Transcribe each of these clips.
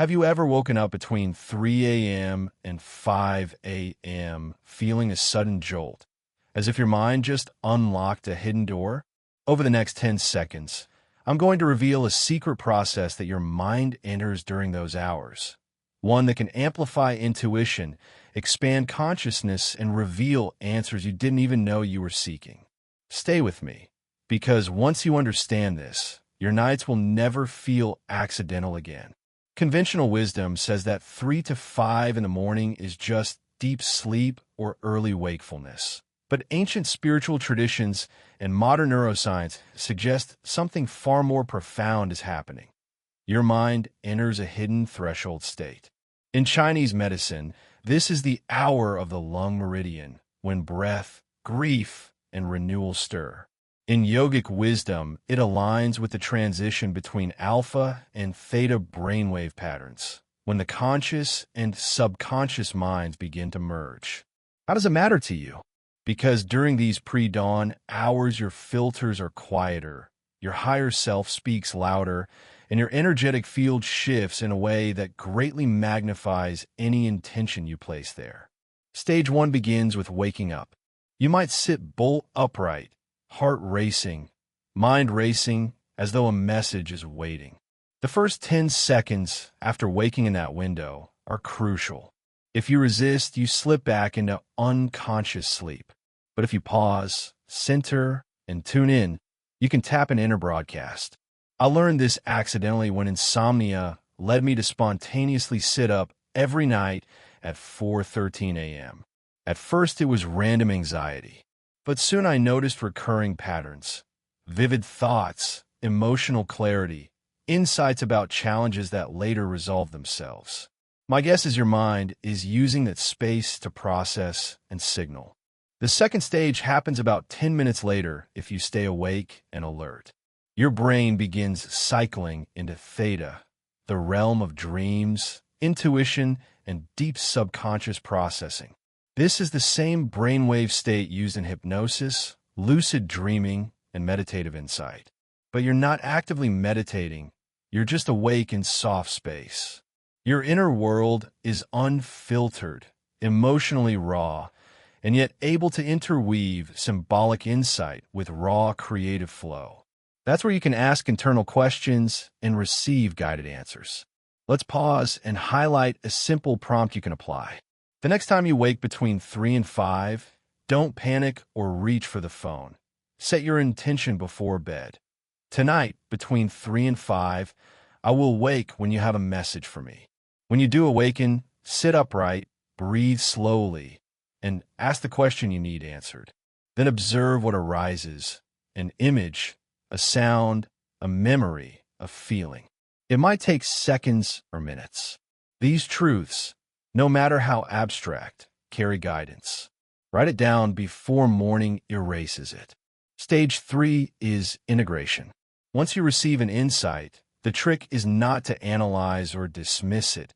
Have you ever woken up between 3 a.m. and 5 a.m. feeling a sudden jolt, as if your mind just unlocked a hidden door? Over the next 10 seconds, I'm going to reveal a secret process that your mind enters during those hours. One that can amplify intuition, expand consciousness, and reveal answers you didn't even know you were seeking. Stay with me, because once you understand this, your nights will never feel accidental again. Conventional wisdom says that 3 to 5 in the morning is just deep sleep or early wakefulness. But ancient spiritual traditions and modern neuroscience suggest something far more profound is happening. Your mind enters a hidden threshold state. In Chinese medicine, this is the hour of the lung meridian, when breath, grief, and renewal stir. In yogic wisdom, it aligns with the transition between alpha and theta brainwave patterns, when the conscious and subconscious minds begin to merge. How does it matter to you? Because during these pre-dawn hours, your filters are quieter, your higher self speaks louder, and your energetic field shifts in a way that greatly magnifies any intention you place there. Stage 1 begins with waking up. You might sit bolt upright, heart racing, mind racing, as though a message is waiting. The first 10 seconds after waking in that window are crucial. If you resist, you slip back into unconscious sleep. But if you pause, center, and tune in, you can tap an inner broadcast. I learned this accidentally when insomnia led me to spontaneously sit up every night at 4:13 a.m. At first, it was random anxiety. But soon I noticed recurring patterns, vivid thoughts, emotional clarity, insights about challenges that later resolve themselves. My guess is your mind is using that space to process and signal. The second stage happens about 10 minutes later if you stay awake and alert. Your brain begins cycling into Theta, the realm of dreams, intuition, and deep subconscious processing. This is the same brainwave state used in hypnosis, lucid dreaming, and meditative insight. But you're not actively meditating, you're just awake in soft space. Your inner world is unfiltered, emotionally raw, and yet able to interweave symbolic insight with raw creative flow. That's where you can ask internal questions and receive guided answers. Let's pause and highlight a simple prompt you can apply. The next time you wake between 3 and 5, don't panic or reach for the phone. Set your intention before bed. Tonight, between 3 and 5, I will wake when you have a message for me. When you do awaken, sit upright, breathe slowly, and ask the question you need answered. Then observe what arises: an image, a sound, a memory, a feeling. It might take seconds or minutes. These truths, no matter how abstract, carry guidance. Write it down before morning erases it. Stage 3 is integration. Once you receive an insight, the trick is not to analyze or dismiss it.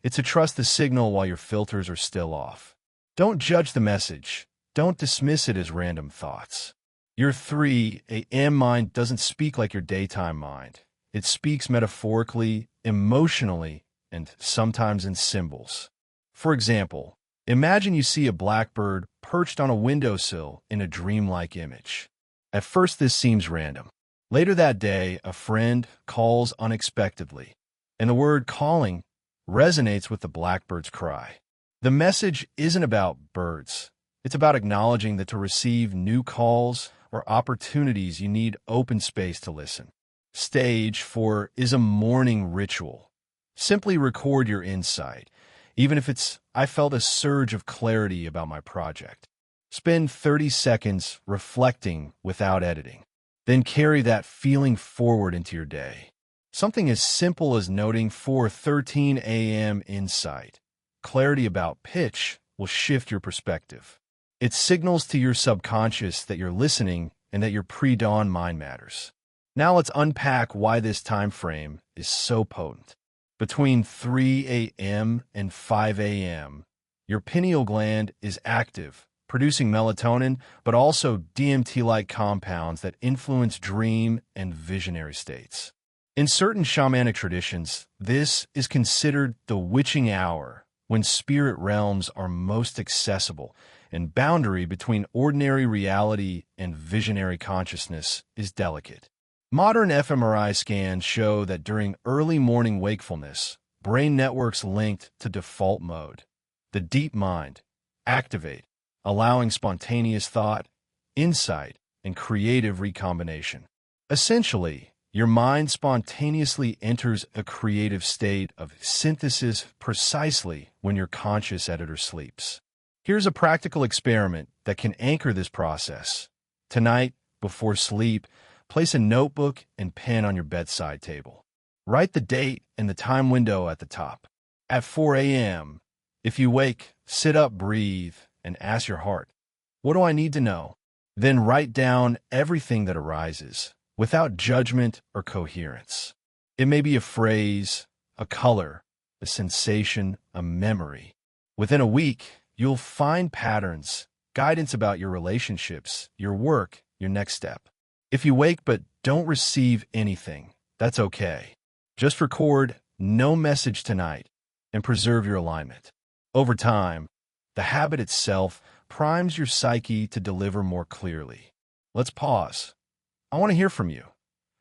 It's to trust the signal while your filters are still off. Don't judge the message. Don't dismiss it as random thoughts. Your 3 a.m. mind doesn't speak like your daytime mind. It speaks metaphorically, emotionally, and sometimes in symbols. For example, imagine you see a blackbird perched on a windowsill in a dreamlike image. At first, this seems random. Later that day, a friend calls unexpectedly, and the word calling resonates with the blackbird's cry. The message isn't about birds. It's about acknowledging that to receive new calls or opportunities, you need open space to listen. Stage 4 is a morning ritual. Simply record your insight, even if it's, "I felt a surge of clarity about my project." Spend 30 seconds reflecting without editing. Then carry that feeling forward into your day. Something as simple as noting 4:13 a.m. insight. Clarity about pitch will shift your perspective. It signals to your subconscious that you're listening and that your pre-dawn mind matters. Now let's unpack why this time frame is so potent. Between 3 a.m. and 5 a.m., your pineal gland is active, producing melatonin, but also DMT-like compounds that influence dream and visionary states. In certain shamanic traditions, this is considered the witching hour, when spirit realms are most accessible and boundary between ordinary reality and visionary consciousness is delicate. Modern fMRI scans show that during early morning wakefulness, brain networks linked to default mode, the deep mind, activate, allowing spontaneous thought, insight, and creative recombination. Essentially, your mind spontaneously enters a creative state of synthesis precisely when your conscious editor sleeps. Here's a practical experiment that can anchor this process. Tonight, before sleep, place a notebook and pen on your bedside table. Write the date and the time window at the top. At 4 a.m., if you wake, sit up, breathe, and ask your heart, what do I need to know? Then write down everything that arises, without judgment or coherence. It may be a phrase, a color, a sensation, a memory. Within a week, you'll find patterns, guidance about your relationships, your work, your next step. If you wake but don't receive anything, that's okay. Just record no message tonight and preserve your alignment. Over time, the habit itself primes your psyche to deliver more clearly. Let's pause. I want to hear from you.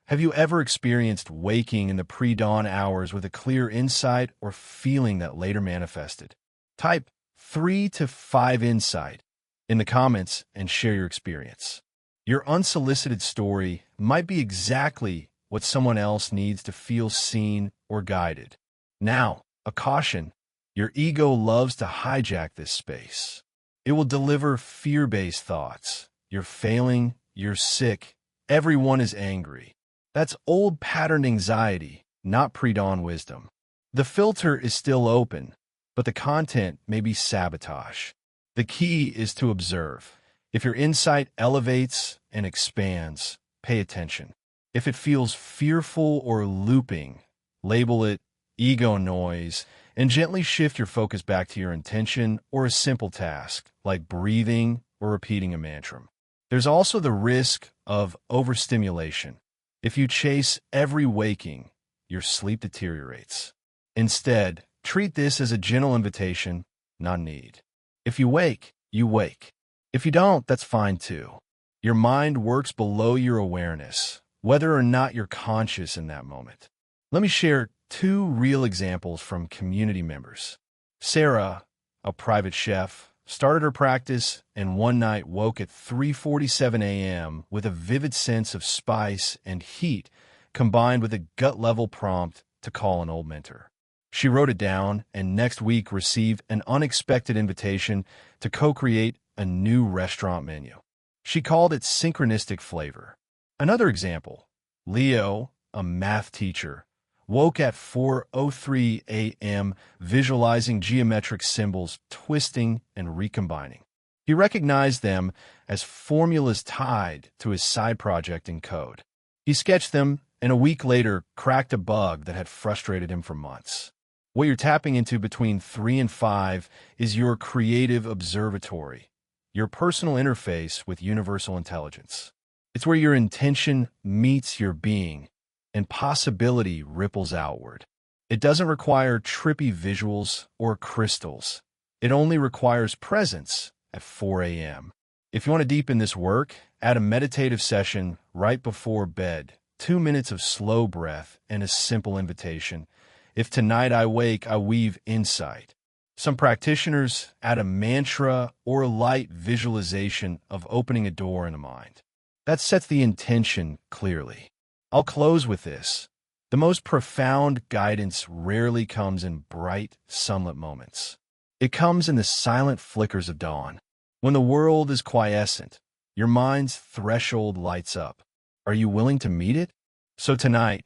Have you ever experienced waking in the pre-dawn hours with a clear insight or feeling that later manifested? Type 3 to 5 insight in the comments and share your experience. Your unsolicited story might be exactly what someone else needs to feel seen or guided. Now, a caution. Your ego loves to hijack this space. It will deliver fear-based thoughts. You're failing, you're sick, everyone is angry. That's old pattern anxiety, not pre-dawn wisdom. The filter is still open, but the content may be sabotage. The key is to observe. If your insight elevates and expands, pay attention. If it feels fearful or looping, label it ego noise and gently shift your focus back to your intention or a simple task like breathing or repeating a mantra. There's also the risk of overstimulation. If you chase every waking, your sleep deteriorates. Instead, treat this as a gentle invitation, not need. If you wake, you wake. If you don't, that's fine too. Your mind works below your awareness, whether or not you're conscious in that moment. Let me share 2 real examples from community members. Sarah, a private chef, started her practice and one night woke at 3:47 a.m. with a vivid sense of spice and heat combined with a gut-level prompt to call an old mentor. She wrote it down and next week received an unexpected invitation to co-create a new restaurant menu. She called it synchronistic flavor. Another example, Leo, a math teacher, woke at 4:03 a.m. visualizing geometric symbols twisting and recombining. He recognized them as formulas tied to his side project in code. He sketched them and a week later cracked a bug that had frustrated him for months. What you're tapping into between 3 and 5 is your creative observatory, your personal interface with universal intelligence. It's where your intention meets your being, and possibility ripples outward. It doesn't require trippy visuals or crystals. It only requires presence at 4 a.m. If you want to deepen this work, add a meditative session right before bed, 2 minutes of slow breath, and a simple invitation. If tonight I wake, I weave insight. Some practitioners add a mantra or a light visualization of opening a door in the mind. That sets the intention clearly. I'll close with this. The most profound guidance rarely comes in bright, sunlit moments. It comes in the silent flickers of dawn. When the world is quiescent, your mind's threshold lights up. Are you willing to meet it? So tonight,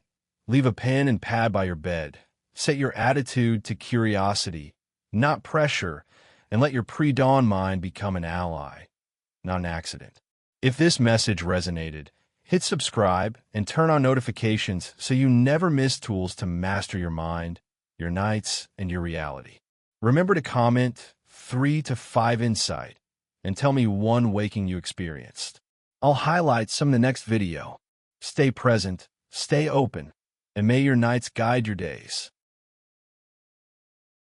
leave a pen and pad by your bed. Set your attitude to curiosity, not pressure, and let your pre-dawn mind become an ally, not an accident. If this message resonated, hit subscribe and turn on notifications so you never miss tools to master your mind, your nights, and your reality. Remember to comment 3 to 5 insight and tell me one waking you experienced. I'll highlight some in the next video. Stay present, stay open, and may your nights guide your days.